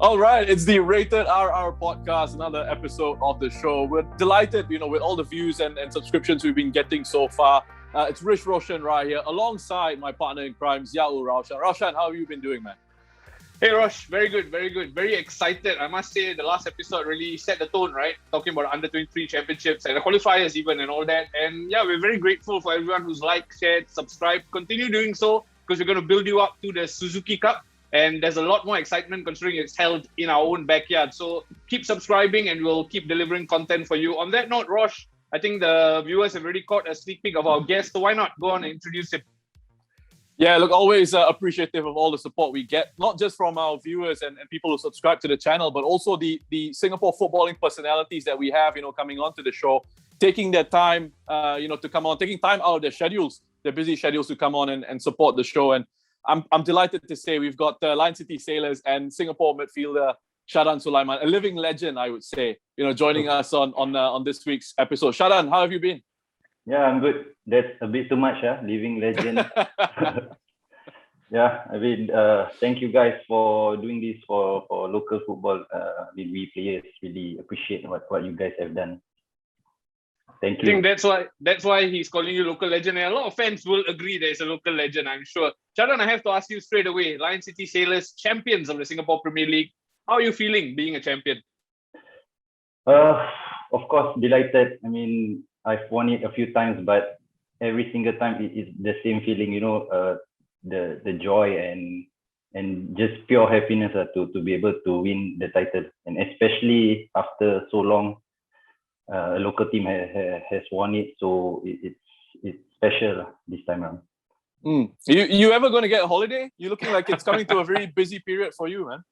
All right, it's the Rated RR podcast, another episode of the show. We're delighted, with all the views and subscriptions we've been getting so far. It's Rish Roshan right here, alongside my partner in crime, Ziaul Raushan. Raushan, how have you been doing, man? Hey Rosh, very good, very good. Very excited. I must say the last episode really set the tone, right? Talking about under 23 championships and the qualifiers even and all that. And yeah, we're very grateful for everyone who's liked, shared, subscribed. Continue doing so because we're going to build you up to the Suzuki Cup. And there's a lot more excitement considering it's held in our own backyard. So keep subscribing and we'll keep delivering content for you. On that note, Rosh, I think the viewers have already caught a sneak peek of our guest. So why not go on and introduce him? Yeah, look, always appreciative of all the support we get, not just from our viewers and people who subscribe to the channel, but also the Singapore footballing personalities that we have, coming onto the show, taking their time, to come on, taking time out of their schedules, their busy schedules to come on and support the show. And I'm delighted to say we've got Lion City Sailors and Singapore midfielder Shahdan Sulaiman, a living legend, I would say, joining us on this week's episode. Shahdan, how have you been? Yeah, I'm good. That's a bit too much, living legend. Yeah, thank you guys for doing this for local football. We players really appreciate what you guys have done. Thank you. I think that's why he's calling you local legend. And a lot of fans will agree that it's a local legend, I'm sure. Shahdan, I have to ask you straight away. Lion City Sailors, champions of the Singapore Premier League. How are you feeling being a champion? Of course, delighted. I've won it a few times, but every single time it's the same feeling, the joy and just pure happiness to be able to win the title. And especially after so long, a local team has won it, so it's special this time around. You ever going to get a holiday? You're looking like it's coming to a very busy period for you, man.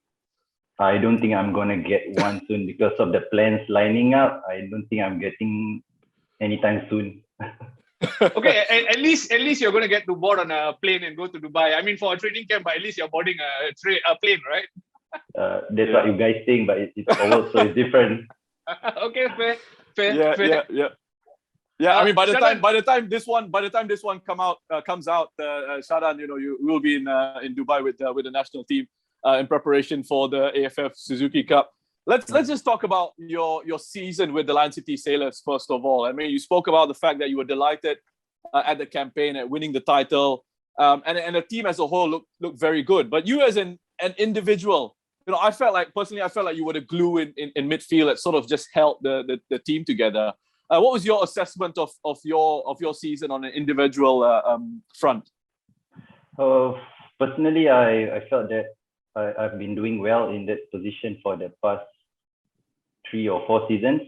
I don't think I'm going to get one soon because of the plans lining up. I don't think I'm getting anytime soon. Okay, at least you're going to get to board on a plane and go to Dubai. For a training camp, but at least you're boarding a plane, right? That's what you guys think, but it's forward, so it's different. Okay, fair. Yeah. By the time this one comes out, Shahdan, you will be in Dubai with the national team in preparation for the AFF Suzuki Cup. Let's just talk about your season with the Lion City Sailors first of all. You spoke about the fact that you were delighted at the campaign at winning the title, and the team as a whole looked very good. But you as an individual, I felt like you were the glue in midfield that sort of just held the team together. What was your assessment of your season on an individual front? Personally, I felt that I've been doing well in that position for the past 3 or 4 seasons.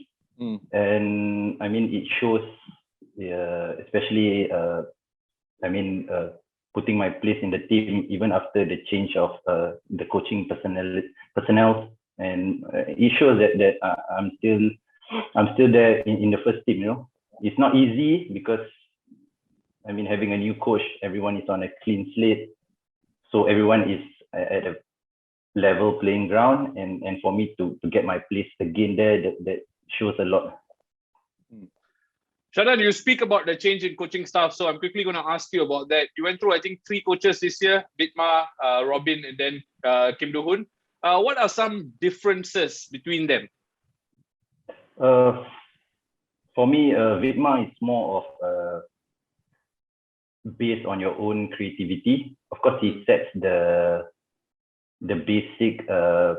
And it shows, especially putting my place in the team even after the change of the coaching personnel, and it shows that I'm still there in the first team. It's not easy because having a new coach, everyone is on a clean slate, so everyone is at a level playing ground, and for me to get my place again there, that shows a lot. Shahdan, you speak about the change in coaching staff, so I'm quickly going to ask you about that. You went through, I think, 3 coaches this year: Vidmar, Robin, and then Do-Hoon. What are some differences between them? For me, Vidmar is more of based on your own creativity. Of course, he sets the basic I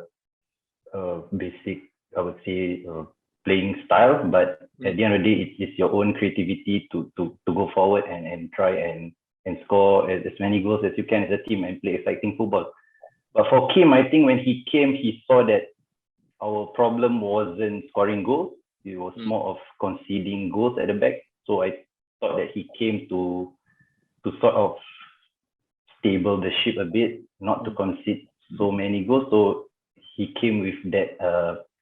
would say playing style, but at the end of the day, it's your own creativity to go forward and try and score as many goals as you can as a team and play exciting football. But for Kim, I think when he came, he saw that our problem wasn't scoring goals. It was more of conceding goals at the back. So I thought that he came to sort of stable the ship a bit, not to concede so many goals. So he came with that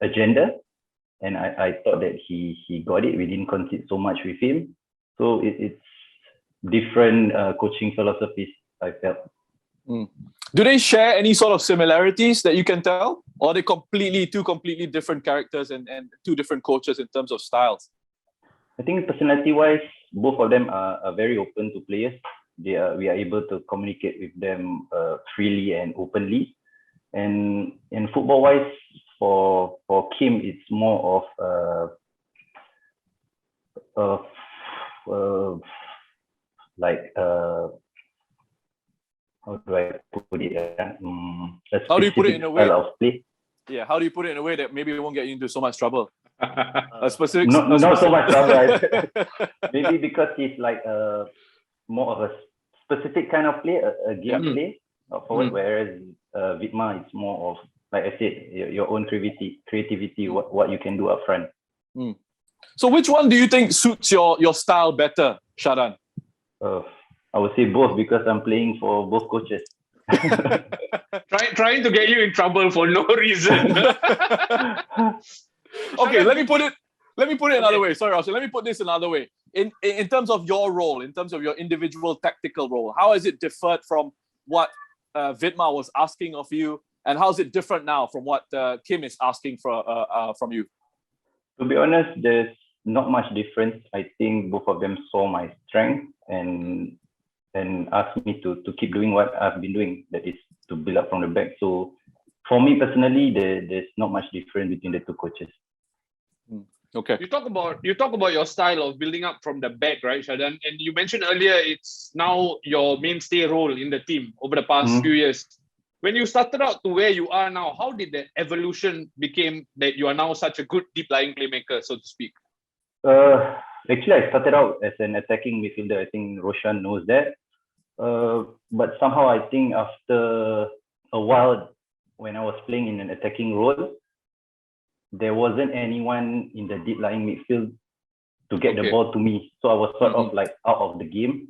agenda, and I thought that he got it. We didn't concede so much with him. So it's different coaching philosophies, I felt. Do they share any sort of similarities that you can tell? Or are they two completely different characters and 2 different coaches in terms of styles? I think personality-wise, both of them are very open to players. We are able to communicate with them freely and openly. And in football wise, for Kim, it's more of like how do I put it? How do you put it in a way? Style of play. Yeah, how do you put it in a way that maybe it won't get you into so much trouble? A specific, not so much trouble. Maybe because he's like more of a specific kind of play, a game play forward, whereas Vidmar is more of, like I said, your own creativity, what you can do up front. So which one do you think suits your style better, Shahdan? I would say both, because I'm playing for both coaches. Trying to get you in trouble for no reason. Okay, let me put it another way. Sorry, Roshan. Let me put this another way. In terms of your role, in terms of your individual tactical role, how has it differed from what Vidmar was asking of you, and how is it different now from what Kim is asking from you? To be honest, there's not much difference. I think both of them saw my strength and asked me to keep doing what I've been doing, that is to build up from the back. So for me personally, there's not much difference between the two coaches. Okay. You talk about your style of building up from the back, right, Shahdan? And you mentioned earlier it's now your mainstay role in the team over the past few years. When you started out to where you are now, how did the evolution became that you are now such a good deep lying playmaker, so to speak? Actually, I started out as an attacking midfielder. I think Roshan knows that. But somehow I think after a while, when I was playing in an attacking role, there wasn't anyone in the deep lying midfield to get the ball to me. So I was sort of like out of the game.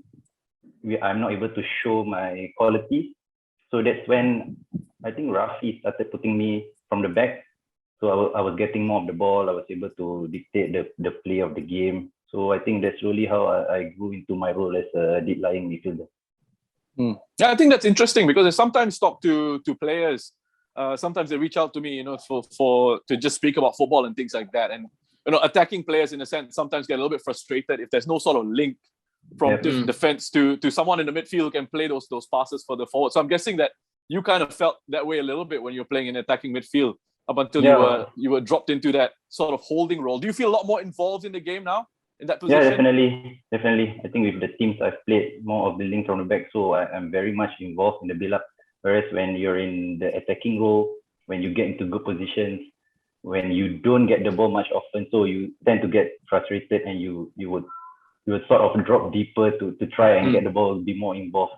I'm not able to show my quality. So that's when I think Rafi started putting me from the back. So I was getting more of the ball. I was able to dictate the play of the game. So I think that's really how I grew into my role as a deep lying midfielder. Yeah, I think that's interesting, because I sometimes talk to players. Sometimes they reach out to me, for to just speak about football and things like that. And attacking players, in a sense, sometimes get a little bit frustrated if there's no sort of link from defense to someone in the midfield who can play those passes for the forward. So I'm guessing that you kind of felt that way a little bit when you're playing in attacking midfield up until you were dropped into that sort of holding role. Do you feel a lot more involved in the game now in that position? Yeah, definitely. I think with the teams I've played, more of building from the back, so I'm very much involved in the build-up. Whereas when you're in the attacking role, when you get into good positions, when you don't get the ball much often, so you tend to get frustrated, and you would sort of drop deeper to try and get the ball, be more involved.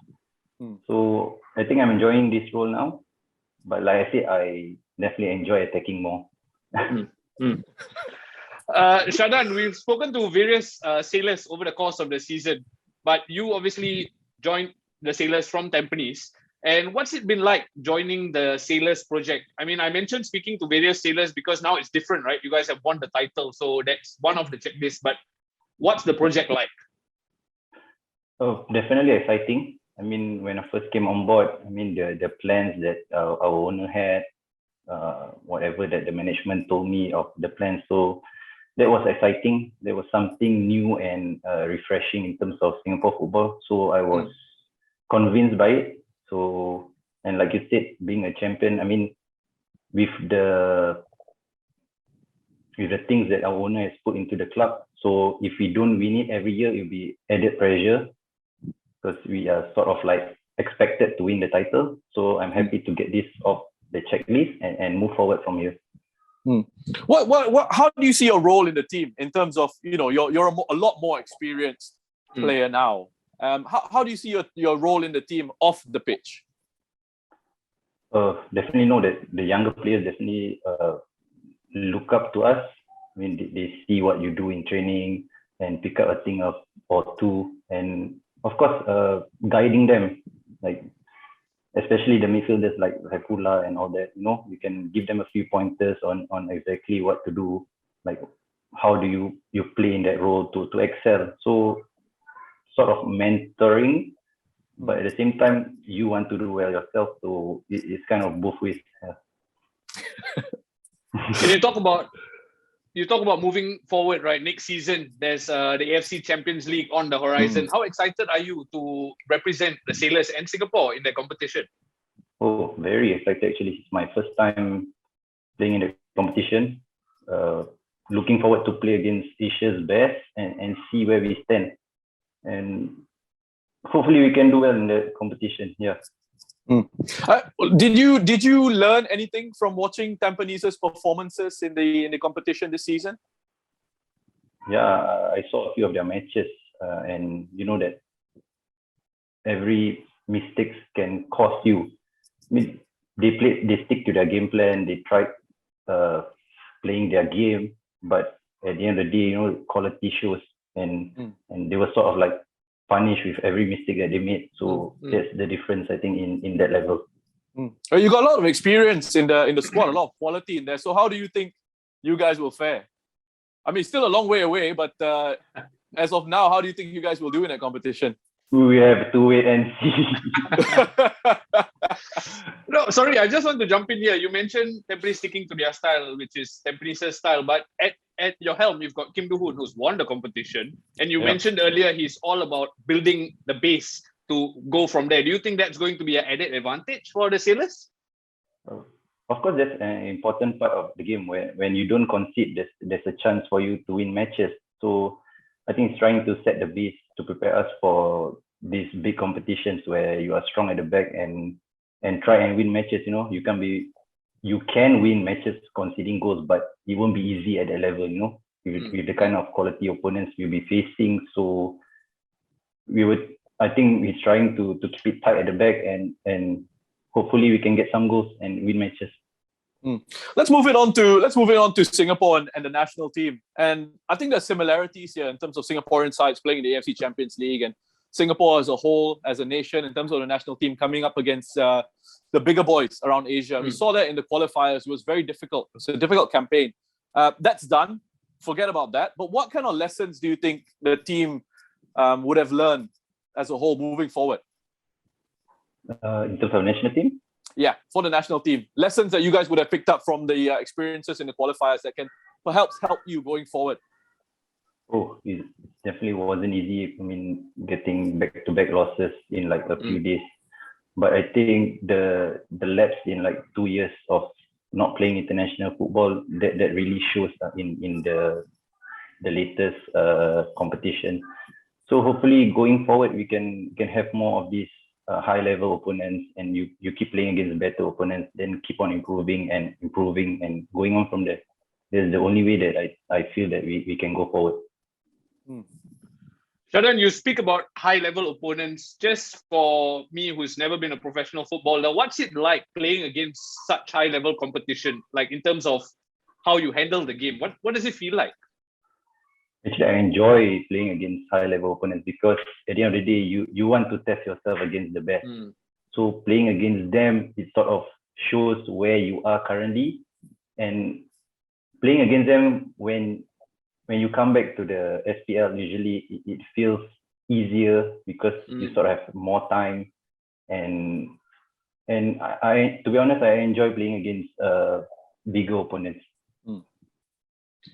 So I think I'm enjoying this role now. But like I said, I definitely enjoy attacking more. Shahdan, we've spoken to various sailors over the course of the season, but you obviously joined the sailors from Tampines. And what's it been like joining the Sailors project? I mean, I mentioned speaking to various sailors because now it's different, right? You guys have won the title, so that's one of the checklists. But what's the project like? Oh, definitely exciting. I mean, when I first came on board, I mean, the plans that our owner had, whatever that the management told me of the plans, so that was exciting. There was something new and refreshing in terms of Singapore football. So I was convinced by it. So, and like you said, being a champion, I mean, with the things that our owner has put into the club, so if we don't win it every year, it'll be added pressure, because we are sort of like expected to win the title. So I'm happy to get this off the checklist and move forward from here. What how do you see your role in the team in terms of, you're a lot more experienced player now? How do you see your role in the team off the pitch? Definitely know that the younger players definitely look up to us. I mean, they see what you do in training and pick up a thing or two, and of course, guiding them, like especially the midfielders like Haifullah and all that. You can give them a few pointers on exactly what to do, like how do you play in that role to excel. So sort of mentoring, but at the same time you want to do well yourself, so it's kind of both ways. Can you talk about moving forward, right? Next season there's the AFC Champions League on the horizon. How excited are you to represent the Sailors and Singapore in the competition? Oh, very excited actually. It's my first time playing in the competition. Looking forward to play against Asia's best and see where we stand. And hopefully we can do well in the competition. Yeah. Did you learn anything from watching Tampanese's performances in the competition this season? Yeah, I saw a few of their matches, and you know that every mistakes can cost you. I mean, they stick to their game plan. They tried playing their game, but at the end of the day, you know, quality shows, and they were sort of like punished with every mistake that they made. So that's the difference, I think, in that level. Well, you got a lot of experience in the squad, a lot of quality in there. So how do you think you guys will fare? I mean, still a long way away, but as of now, how do you think you guys will do in that competition? We have to wait and see. No, sorry, I just want to jump in here. You mentioned Tampines sticking to their style, which is Tampanese's style, but at your helm, you've got Do-Hoon, who's won the competition. And you mentioned earlier he's all about building the base to go from there. Do you think that's going to be an added advantage for the Sailors? Of course, that's an important part of the game. When you don't concede, there's a chance for you to win matches. So I think it's trying to set the base to prepare us for these big competitions where you are strong at the back and try and win matches. You know, you can win matches conceding goals, but it won't be easy at that level. You know, with the kind of quality opponents we'll be facing. So I think he's trying to keep it tight at the back and hopefully we can get some goals and win matches. Let's move it on to Singapore and the national team. And I think there's similarities here in terms of Singaporean sides playing in the AFC Champions League and Singapore as a whole, as a nation, in terms of the national team coming up against the bigger boys around Asia. We saw that in the qualifiers. It was very difficult. It's a difficult campaign. That's done. Forget about that. But what kind of lessons do you think the team would have learned as a whole moving forward? In terms of national team? Yeah, for the national team. Lessons that you guys would have picked up from the experiences in the qualifiers that can perhaps help you going forward. Oh, it definitely wasn't easy. I mean, getting back-to-back losses in like a few days. But I think the lapse in like 2 years of not playing international football, that really shows in the latest competition. So hopefully going forward, we can have more of these high-level opponents, and you keep playing against better opponents, then keep on improving and going on from there. That's the only way that I feel that we can go forward. Shahdan, you speak about high-level opponents. Just for me, who's never been a professional footballer, what's it like playing against such high-level competition? Like in terms of how you handle the game, what does it feel like? Actually, I enjoy playing against high-level opponents because at the end of the day, you want to test yourself against the best. So playing against them, it sort of shows where you are currently, and playing against them when you come back to the SPL, usually it feels easier because you sort of have more time. And I to be honest, I enjoy playing against bigger opponents.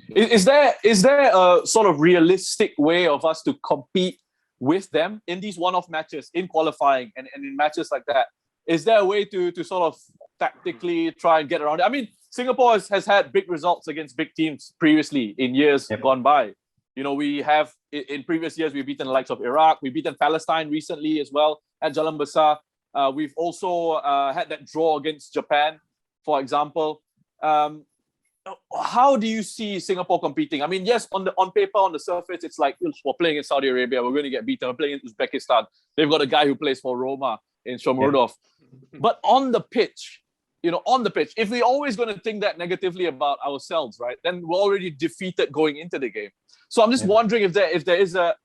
Is there a sort of realistic way of us to compete with them in these one-off matches, in qualifying and in matches like that? Is there a way to sort of tactically try and get around it? I mean, Singapore has had big results against big teams previously in years gone by. You know, we have in previous years, we've beaten the likes of Iraq, we've beaten Palestine recently as well at Jalan Besar. We've also had that draw against Japan, for example. How do you see Singapore competing? I mean, yes, on paper, on the surface, it's like we're playing in Saudi Arabia, we're going to get beaten. We're playing in Uzbekistan. They've got a guy who plays for Roma in Shomurodov. But on the pitch, if we're always going to think that negatively about ourselves, right, then we're already defeated going into the game. So I'm just wondering if there is a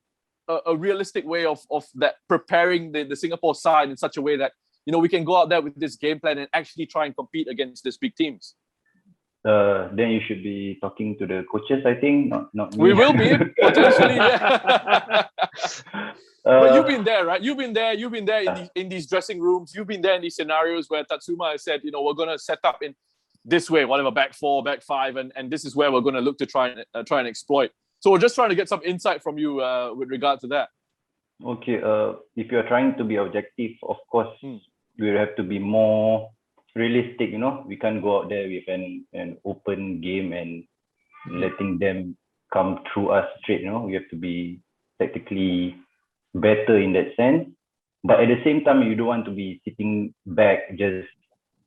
realistic way of that preparing the Singapore side in such a way that, you know, we can go out there with this game plan and actually try and compete against these big teams. Then you should be talking to the coaches, I think, not me. We will be, potentially, yeah. But you've been there, right? You've been there in these dressing rooms. You've been there in these scenarios where Tatsuma has said, you know, we're going to set up in this way, whatever, back four, back five, and this is where we're going to look to try and exploit. So we're just trying to get some insight from you with regard to that. Okay, if you're trying to be objective, of course, we have to be more realistic. We can't go out there with an open game and letting them come through us straight. We have to be tactically better in that sense. But at the same time, you don't want to be sitting back just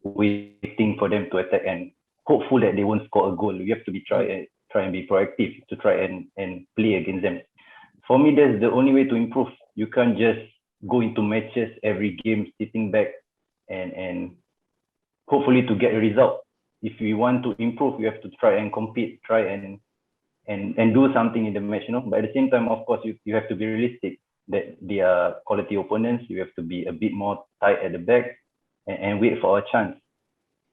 waiting for them to attack and hopeful that they won't score a goal. You have to be try and be proactive to try and play against them. For me, that's the only way to improve. You can't just go into matches every game sitting back and hopefully to get a result. If you want to improve, you have to try and compete, try and do something in the match. But at the same time, of course, you have to be realistic that they are quality opponents. You have to be a bit more tight at the back and wait for a chance.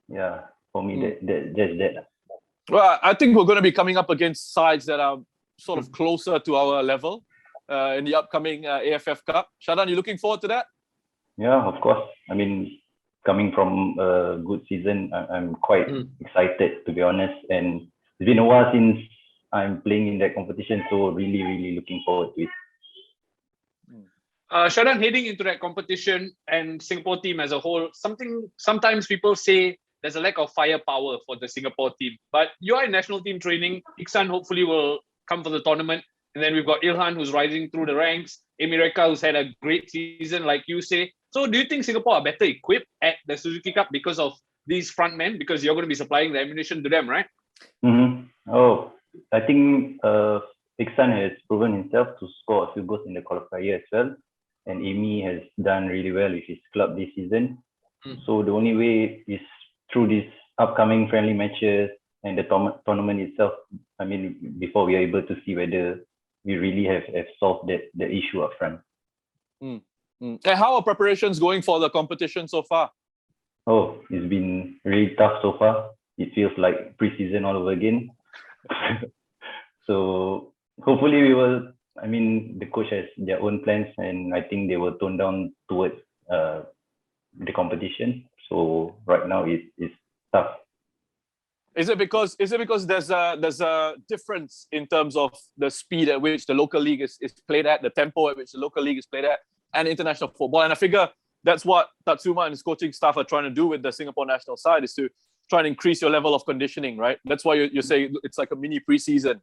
Yeah, for me, that's that. Well, I think we're going to be coming up against sides that are sort of closer to our level in the upcoming AFF Cup. Shahdan, you looking forward to that? Yeah, of course. I mean, coming from a good season, I'm quite excited, to be honest. And it's been a while since I'm playing in that competition, so really, really looking forward to it. Shahdan, heading into that competition and Singapore team as a whole, sometimes people say there's a lack of firepower for the Singapore team. But you are in national team training. Iksan hopefully will come for the tournament. And then we've got Ilhan who's rising through the ranks. Emireka who's had a great season, like you say. So do you think Singapore are better equipped at the Suzuki Cup because of these front men? Because you're going to be supplying the ammunition to them, right? Oh, I think Iksan has proven himself to score a few goals in the qualifier as well. And Amy has done really well with his club this season. So the only way is through these upcoming friendly matches and the tournament itself. I mean, before we are able to see whether we really have solved the issue up front. And how are preparations going for the competition so far? Oh, it's been really tough so far. It feels like pre-season all over again. So hopefully we will. I mean, the coach has their own plans, and I think they will tone down towards the competition. So right now it's tough. Is it because there's a difference in terms of the speed at which the local league is played at, the tempo at which the local league is played at, and international football? And I figure that's what Tatsuma and his coaching staff are trying to do with the Singapore national side, is to try and increase your level of conditioning, right? That's why you say it's like a mini preseason.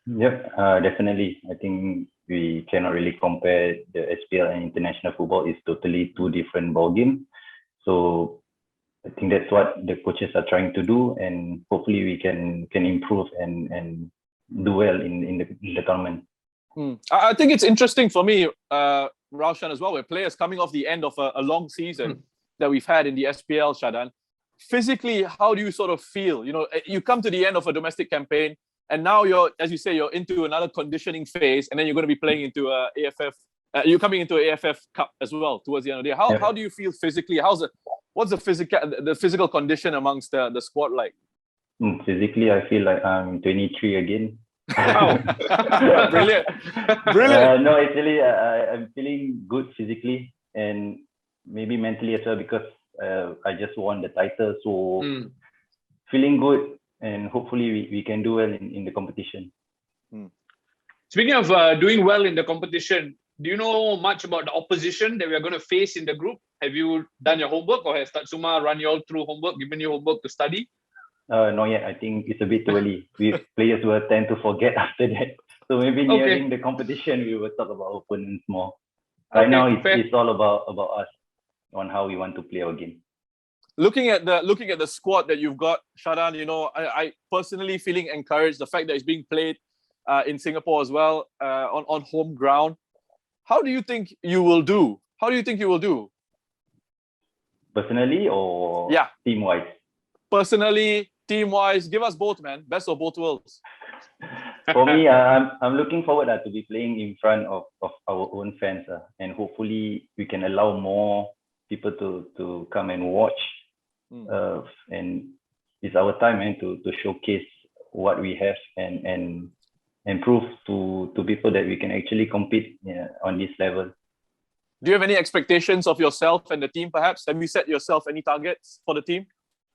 Yep, definitely. I think we cannot really compare the SPL and international football. It's totally two different ball games. So I think that's what the coaches are trying to do, and hopefully we can improve and do well in the tournament. I think it's interesting for me, Raushan, as well, where players coming off the end of a long season that we've had in the SPL, Shahdan. Physically, how do you sort of feel? You come to the end of a domestic campaign, and now you're into another conditioning phase, and then you're going to be playing into AFF. You're coming into AFF Cup as well towards the end of the day. How do you feel physically? What's the physical condition amongst the squad like? Physically, I feel like I'm 23 again. Wow. Brilliant. No, actually, I'm feeling good physically and maybe mentally as well, because I just won the title. So feeling good, and hopefully we can do well in the competition. Speaking of doing well in the competition, do you know much about the opposition that we are going to face in the group? Have you done your homework, or has Tatsuma run you all through homework, given you homework to study? Not yet. I think it's a bit too early. Players will tend to forget after that. So maybe nearing the competition, we will talk about opponents more. Right now, it's all about us on how we want to play our game. Looking at the squad that you've got, Shahdan, I personally feeling encouraged. The fact that it's being played in Singapore as well, on home ground. How do you think you will do? Personally or team-wise? Personally, team-wise, give us both, man. Best of both worlds. For me, I'm looking forward to be playing in front of our own fans, and hopefully we can allow more people to come and watch. And it's our time, man, to showcase what we have and prove to people that we can actually compete on this level. Do you have any expectations of yourself and the team, perhaps? Have you set yourself any targets for the team?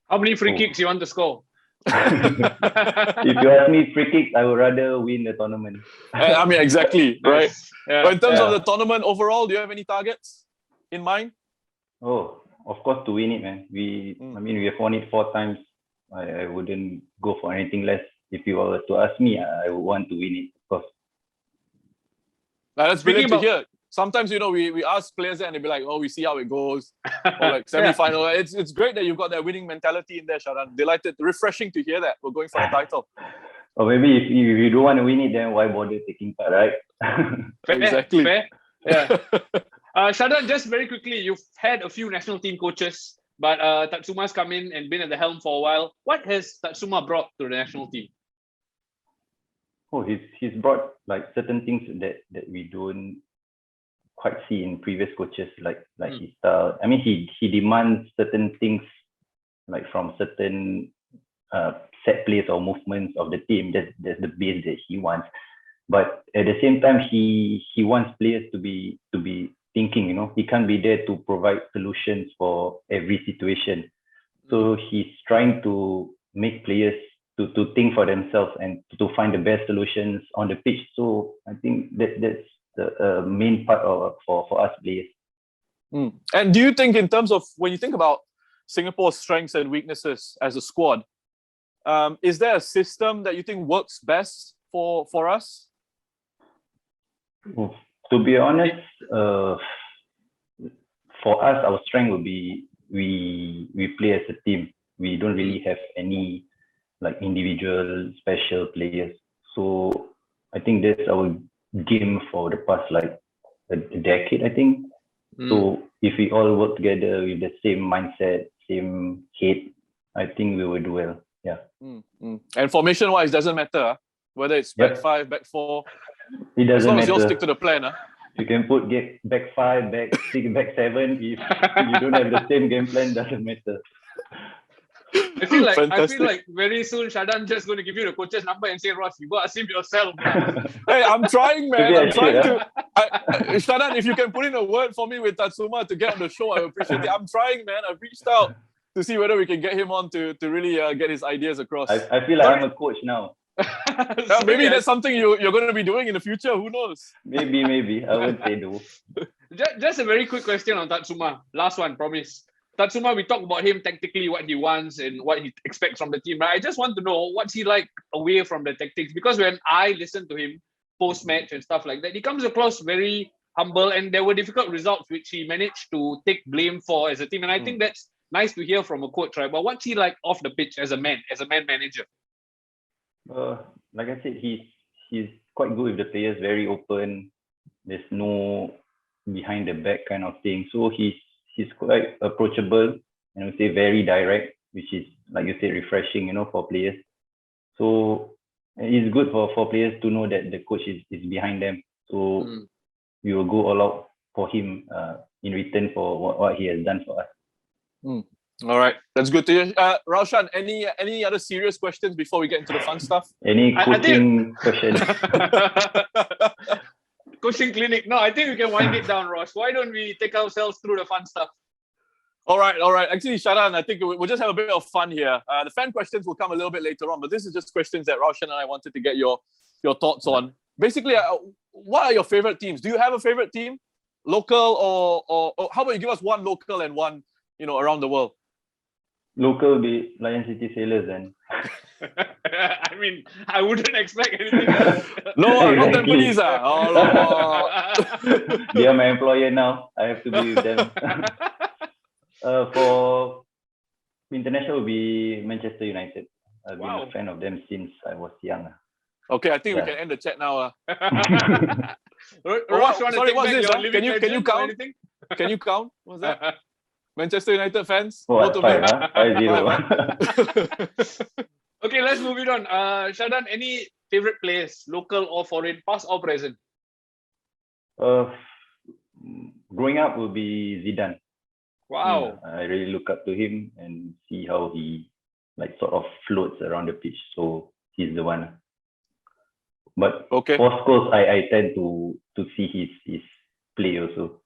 How many free kicks you want to score? If you ask me free kicks, I would rather win the tournament. I mean, exactly, right? Yeah. But in terms of the tournament overall, do you have any targets in mind? Oh, of course, to win it, man. I mean, we have won it 4 times. I wouldn't go for anything less. If you were to ask me, I would want to win it, of course. That's brilliant to hear. Sometimes, we ask players and they'll be like, oh, we see how it goes. Or like semi-final. It's great that you've got that winning mentality in there, Shahdan. Delighted, refreshing to hear that. We're going for the title. Or maybe if you don't want to win it, then why bother taking part, right? Exactly. Fair. Yeah. Shahdan, just very quickly, you've had a few national team coaches, but Tatsuma's come in and been at the helm for a while. What has Tatsuma brought to the national team? Oh, he's brought like certain things that we don't quite see in previous coaches, like his style. I mean, he demands certain things like from certain set plays or movements of the team. That's the base that he wants. But at the same time, he wants players to be thinking. He can't be there to provide solutions for every situation. So he's trying to make players to think for themselves and to find the best solutions on the pitch. So I think that's the main part for us players. And do you think, in terms of when you think about Singapore's strengths and weaknesses as a squad, is there a system that you think works best for us? To be honest, for us, our strength would be we play as a team. We don't really have any like individual special players. So I think that's our game for the past like a decade, I think. So if we all work together with the same mindset, same head, I think we will do well. Yeah. And formation-wise, doesn't matter whether it's back 5, back 4. It doesn't as long matter. as you all stick to the plan. You can put back 5, back 6, back 7. If you don't have the same game plan, doesn't matter. I feel like very soon Shahdan just going to give you the coach's number and say, Ross, you go ask him yourself. Hey, I'm trying, man. I'm trying to. Shahdan, if you can put in a word for me with Tatsuma to get on the show, I appreciate it. I'm trying, man. I've reached out to see whether we can get him on to really get his ideas across. I feel like I'm a coach now. Maybe that's something you're going to be doing in the future. Who knows? Maybe. I won't say no. Just a very quick question on Tatsuma. Last one, promise. Tatsuma, we talked about him tactically, what he wants and what he expects from the team. Right? I just want to know what's he like away from the tactics, because when I listen to him post-match and stuff like that, he comes across very humble, and there were difficult results which he managed to take blame for as a team. And I think that's nice to hear from a coach, right? But what's he like off the pitch as a man manager? Like I said, he's quite good with the players, very open. There's no behind the back kind of thing. So he's quite approachable, and I would say very direct, which is, like you said, refreshing, for players. So it's good for players to know that the coach is behind them. So we will go all out for him in return for what he has done for us. All right, that's good to hear. Raushan, any other serious questions before we get into the fun stuff? Any coaching questions? Coaching clinic. No, I think we can wind it down, Ross. Why don't we take ourselves through the fun stuff? All right. Actually, Shahdan, I think we'll just have a bit of fun here. The fan questions will come a little bit later on, but this is just questions that Raushan and I wanted to get your thoughts on. Basically, what are your favorite teams? Do you have a favorite team? Local or how about you give us one local and one, around the world? Local be Lion City Sailors then. I mean, I wouldn't expect anything else. No, not the police. They are my employer now. I have to be with them. For international will be Manchester United. I've been a fan of them since I was young. Okay, I think we can end the chat now. Ross, what's this? Can you count? Can you count? What's that? Manchester United fans? What, 5-0? Okay, let's move it on. Shahdan, any favorite players, local or foreign, past or present? Growing up will be Zidane. Wow. I really look up to him and see how he sort of floats around the pitch. So he's the one. But for scores, I tend to see his play also.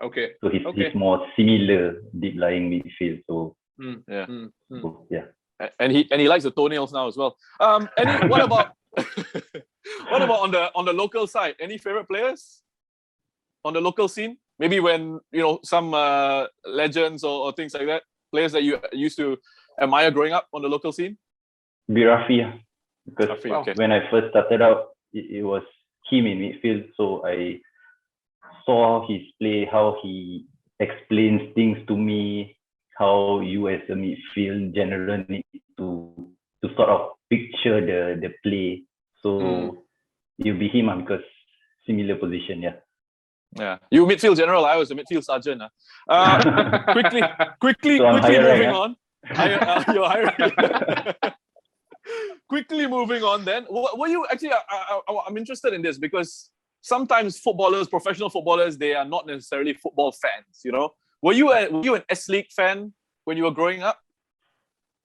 Okay. So he's more similar deep lying midfield. So yeah. And he likes the toenails now as well. What about on the local side? Any favorite players on the local scene? Maybe when some legends or things like that, players that you used to admire growing up on the local scene. Be Rafi, because Rafi, okay. when I first started out, it was him in midfield. So I saw his play, how he explains things to me, how you as a midfield general need to sort of picture the play. So you'll be him because similar position, yeah. Yeah, you midfield general. I was a midfield sergeant. Quickly So moving on. You're hiring. Quickly moving on. Then, were you actually? I'm interested in this because sometimes professional footballers, they are not necessarily football fans. Were you an S League fan when you were growing up?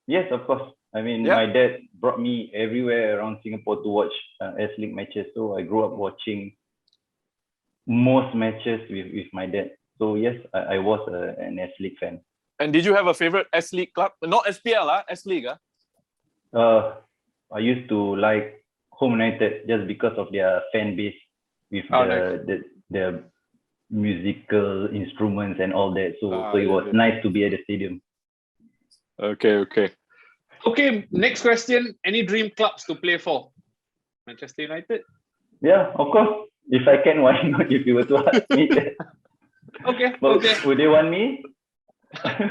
Yes, of course. I mean, my dad brought me everywhere around Singapore to watch S League matches. So I grew up watching most matches with my dad. So yes, I was an S League fan. And did you have a favorite S League club? Not SPL, S League. I used to like Home United just because of their fan base with the musical instruments and all that. So it was nice to be at the stadium. Okay. Okay, next question. Any dream clubs to play for? Manchester United? Yeah, of course. If I can, why not? If you were to ask me that. Okay. Would they want me?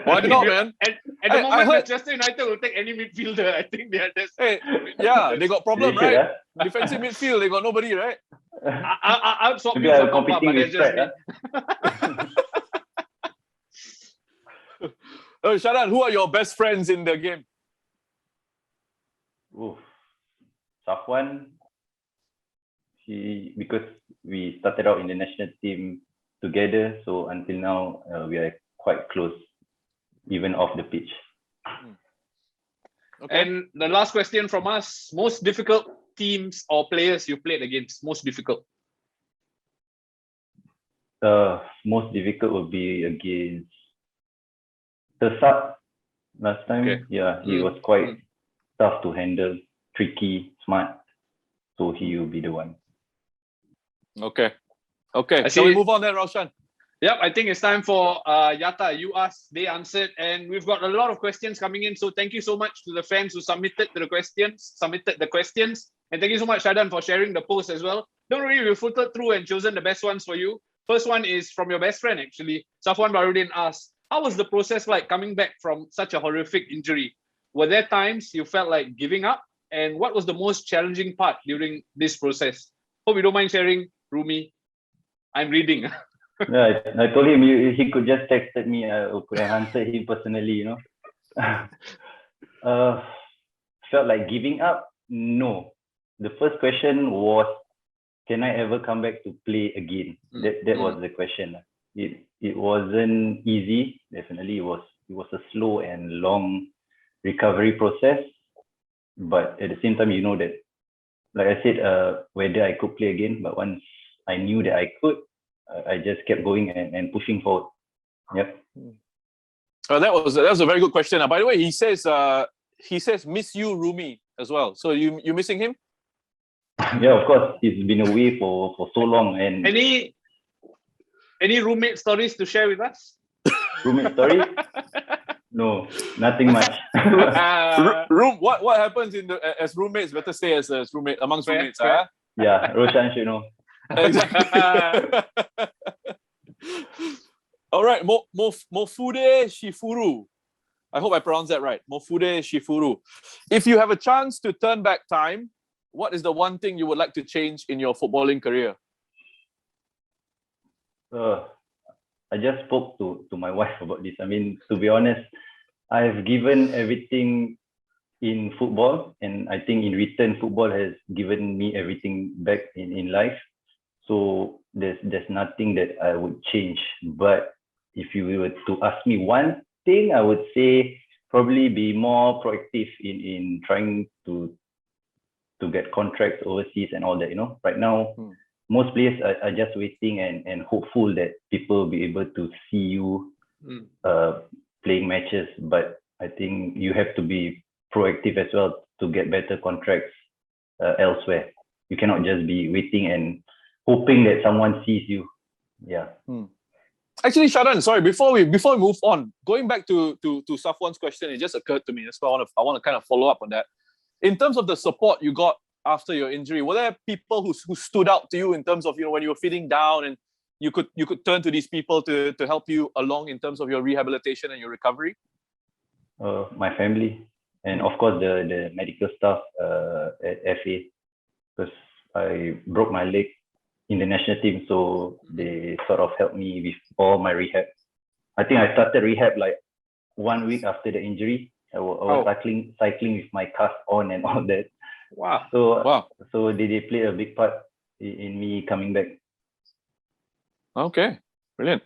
Why not, man? At the moment, Manchester United will take any midfielder. I think they are just... Hey, yeah, they got problem, right? Defensive midfield, they got nobody, right? I'll swap Maybe you I'm for Papa, competing but they're with just... Shahdan, who are your best friends in the game? Safwan. Because we started out in the national team together, so until now we are quite close, even off the pitch. Okay. And the last question from us: most difficult teams or players you played against? Most difficult. Most difficult would be against Tatsuma last time. Okay. Yeah, he was quite tough to handle, tricky, smart. So he will be the one. Okay. Shall we move on then, Roshan? Yep, I think it's time for Yatta. You asked, they answered, and we've got a lot of questions coming in. So thank you so much to the fans who submitted the questions, and thank you so much, Shahdan, for sharing the post as well. Don't worry, we filtered through and chosen the best ones for you. First one is from your best friend, actually. Safwan Barudin asked, how was the process like coming back from such a horrific injury? Were there times you felt like giving up? And what was the most challenging part during this process? Hope you don't mind sharing, Rumi. I'm reading. Yeah, I told him he could just texted me. I could have answered him personally, Felt like giving up? No. The first question was, can I ever come back to play again? That was the question. It wasn't easy. Definitely, it was a slow and long recovery process. But at the same time, that, like I said, whether I could play again. But once I knew that I could, I just kept going and pushing forward. Yep. That was a very good question. By the way, he says miss you, Rumi, as well. So you missing him? Yeah, of course. He's been away for so long. And any roommate stories to share with us? Roommate story? No, nothing much. What happens as roommates? Better stay as roommate amongst roommates. Yeah, Roshan should know. Exactly. All right, Mofude Shifuru. I hope I pronounced that right. Mofude Shifuru. If you have a chance to turn back time, what is the one thing you would like to change in your footballing career? I just spoke to my wife about this. I mean, to be honest, I've given everything in football, and I think in return, football has given me everything back in life. So there's nothing that I would change. But if you were to ask me one thing, I would say probably be more proactive in trying to get contracts overseas and all that. Right now, most players are just waiting and hopeful that people will be able to see you playing matches. But I think you have to be proactive as well to get better contracts elsewhere. You cannot just be waiting and hoping that someone sees you. Yeah. Actually, Shahdan, sorry, before we move on, going back to Safwan's question, it just occurred to me. That's why I want to kind of follow up on that. In terms of the support you got after your injury, were there people who stood out to you in terms of, you know, when you were feeling down and you could turn to these people to help you along in terms of your rehabilitation and your recovery? My family, and of course the medical staff at FA, because I broke my leg in the national team, so they sort of helped me with all my rehab. I think I started rehab like 1 week after the injury. I was cycling with my cast on and all that. Wow. So they play a big part in me coming back. Okay, brilliant.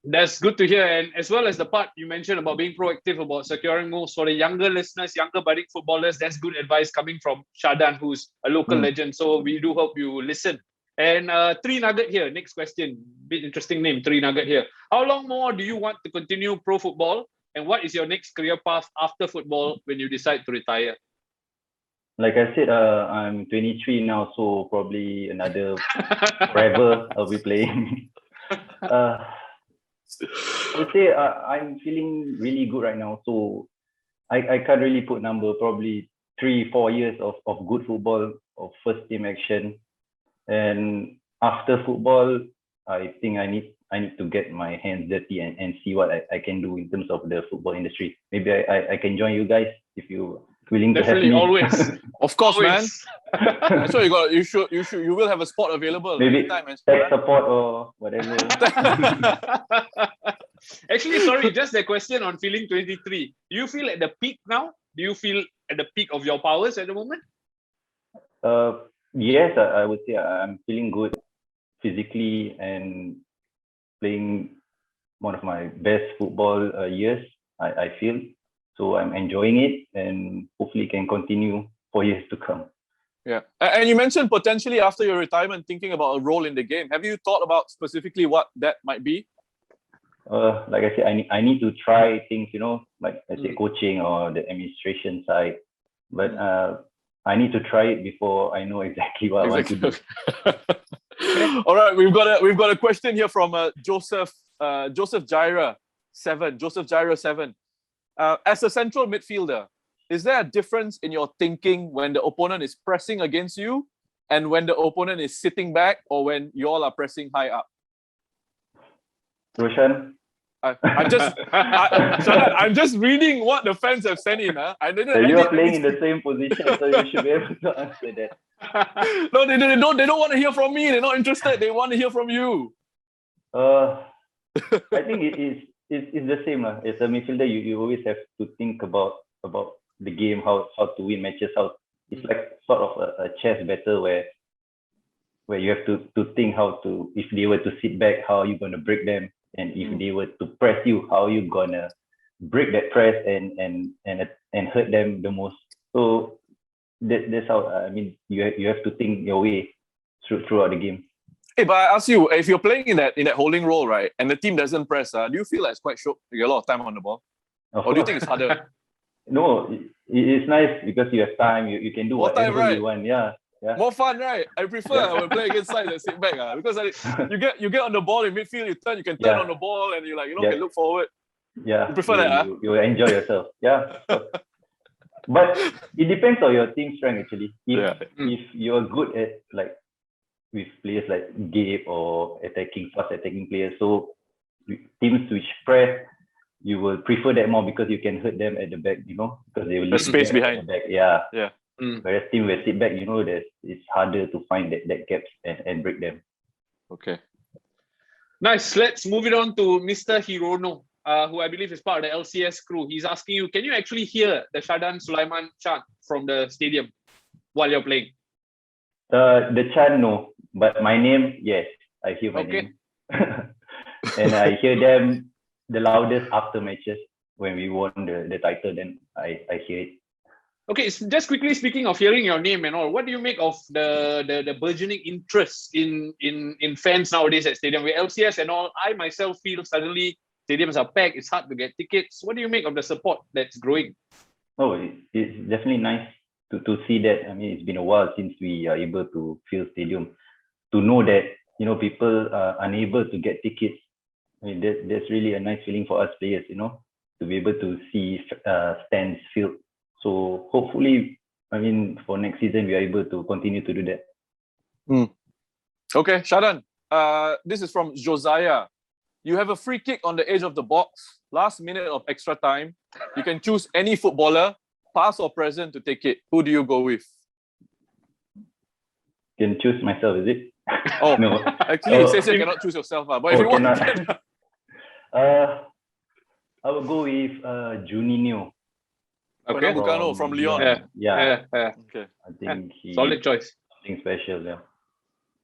That's good to hear. And as well as the part you mentioned about being proactive about securing moves for the younger listeners, younger budding footballers, that's good advice coming from Shahdan, who's a local legend. So we do hope you listen. And Three Nugget here, next question. Bit interesting name, Three Nugget here. How long more do you want to continue pro football? And what is your next career path after football when you decide to retire? Like I said, I'm 23 now, so probably another forever I'll be playing. I would say I'm feeling really good right now, so I can't really put number. Probably 3-4 years of good football, of first team action, and after football, I think I need to get my hands dirty and see what I can do in terms of the football industry. Maybe I can join you guys if you willing Definitely, to have me. Always. Of course, Always. man. So you will have a spot available. Maybe anytime, tech support or whatever. Actually, sorry, just a question on feeling 23. Do you feel at the peak now? Do you feel at the peak of your powers at the moment? Yes, I would say I'm feeling good physically and playing one of my best football years, I feel. So I'm enjoying it and hopefully can continue for years to come. Yeah. And you mentioned potentially after your retirement thinking about a role in the game. Have you thought about specifically what that might be? Like I said, I need to try things, you know, like I say coaching or the administration side. But I need to try it before I know exactly what I want to do. All right, we've got a question here from Joseph Jaira 7. As a central midfielder, is there a difference in your thinking when the opponent is pressing against you and when the opponent is sitting back or when you all are pressing high up? Roshan? I'm just reading what the fans have sent in. You are playing in the same position, so you should be able to answer that. No, they don't want to hear from me. They're not interested. They want to hear from you. I think it's the same. As a midfielder, you always have to think about the game, how to win matches. It's like sort of a chess battle where you have to think how to, if they were to sit back, how are you going to break them? And if they were to press you, how are you going to break that press and hurt them the most? So that's how, I mean, you have to think your way throughout the game. Hey, but I ask you, if you're playing in that holding role, right, and the team doesn't press, do you feel like it's quite short? You get a lot of time on the ball? Or do you think it's harder? No, it's nice because you have time. You can do whatever you want. Yeah. More fun, right? I prefer when play against sides that sit back, because you get on the ball in midfield, you can turn on the ball and you can look forward. Yeah. You prefer that? You enjoy yourself. Yeah. But it depends on your team strength actually. If you're good at like with players like Gabe or fast attacking players, so teams which press, you will prefer that more because you can hurt them at the back, because they will leave space behind. At the back. Yeah. Yeah. Whereas team will sit back, it's harder to find that gaps and break them. Okay. Nice. Let's move it on to Mr. Hirono, who I believe is part of the LCS crew. He's asking you, can you actually hear the Shahdan Sulaiman chant from the stadium while you're playing? The chant, no. But my name, yes. I hear my name. And I hear them the loudest after matches when we won the title, then I hear it. Okay, so just quickly speaking of hearing your name and all, what do you make of the burgeoning interest in fans nowadays at stadium with LCS and all? I myself feel suddenly stadiums are packed, it's hard to get tickets. What do you make of the support that's growing? Oh, it's definitely nice to see that. I mean, it's been a while since we are able to fill stadium. To know that, people are unable to get tickets I mean, that's really a nice feeling for us players, to be able to see stands filled. So hopefully, I mean, for next season, we are able to continue to do that. Okay, Shahdan, this is from Josiah. You have a free kick on the edge of the box, last minute of extra time. You can choose any footballer, past or present, to take it. Who do you go with? Can choose myself, is it? Oh, No. Actually, it says you cannot choose yourself. But if you want, you can. I will go with Juninho. Okay. Pernambucano from Lyon. Yeah. Okay. I think he Solid choice. something special. Yeah.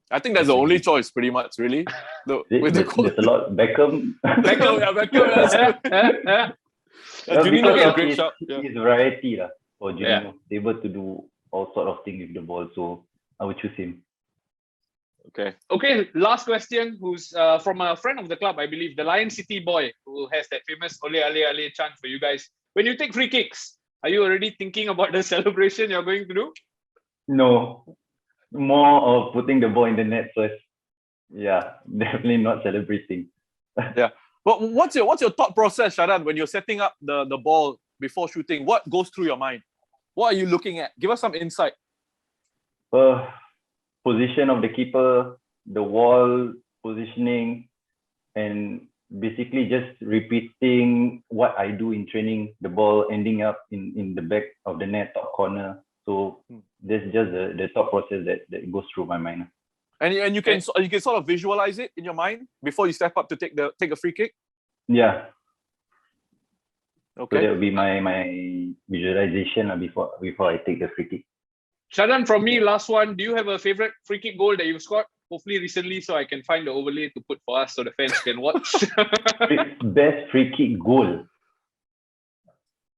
I think that's the only choice, pretty much, really. There's a lot. Beckham. Beckham, Juninho is a great shout. His variety for Juninho. He's able to do all sort of things with the ball. So I would choose him. Okay, last question, who's from a friend of the club, I believe, the Lion City boy, who has that famous Ole Ale Ale chant for you guys. When you take free kicks, are you already thinking about the celebration you're going to do? No, more of putting the ball in the net first. Yeah, definitely not celebrating. Yeah. But what's your thought process, Shahdan, when you're setting up the ball before shooting? What goes through your mind? What are you looking at? Give us some insight. Position of the keeper, the wall positioning, and basically just repeating what I do in training, the ball ending up in the back of the net, top corner. So that's just the thought process that goes through my mind. And you can sort of visualize it in your mind before you step up to take a free kick? Yeah. Okay. So that will be my visualization before I take the free kick. Shahdan, from me, last one. Do you have a favorite free kick goal that you've scored? Hopefully recently, so I can find the overlay to put for us so the fans can watch. Best free kick goal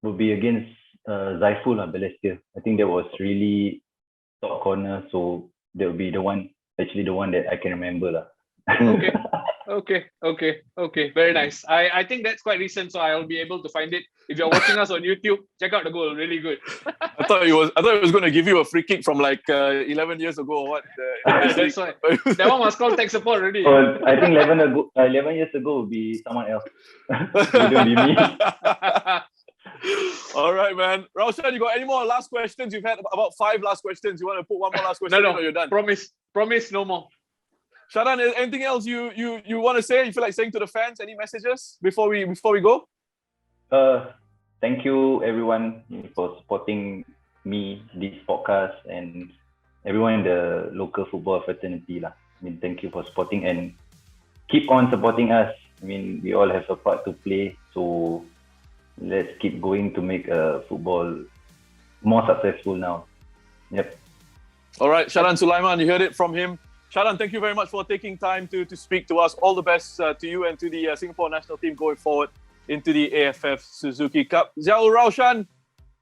would be against Zaiful Balestier. I think that was really top corner, so that would be the one that I can remember. Okay. Very nice. I think that's quite recent, so I'll be able to find it. If you're watching us on YouTube, check out the goal. Really good. I thought it was going to give you a free kick from like 11 years ago or what? That's why. That one was called tech support already. I think 11 years ago would be someone else. It wouldn't be me. All right, man. Raushan, you got any more last questions? You've had about 5 last questions. You want to put one more last question? No, or you're done? Promise, no more. Shahdan, anything else you want to say? You feel like saying to the fans? Any messages before we go? Thank you everyone for supporting me, this podcast, and everyone in the local football fraternity. I mean, thank you for supporting and keep on supporting us. I mean, we all have a part to play, so let's keep going to make football more successful now. Yep. All right, Shahdan Sulaiman, you heard it from him. Shahdan, thank you very much for taking time to speak to us. All the best to you and to the Singapore national team going forward into the AFF Suzuki Cup. Ziaul Raushan,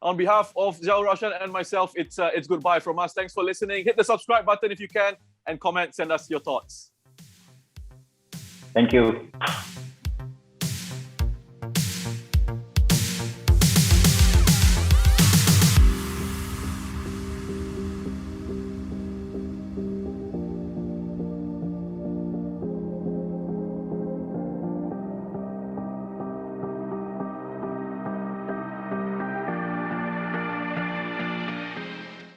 on behalf of Ziaul Raushan and myself, it's goodbye from us. Thanks for listening. Hit the subscribe button if you can and comment, send us your thoughts. Thank you.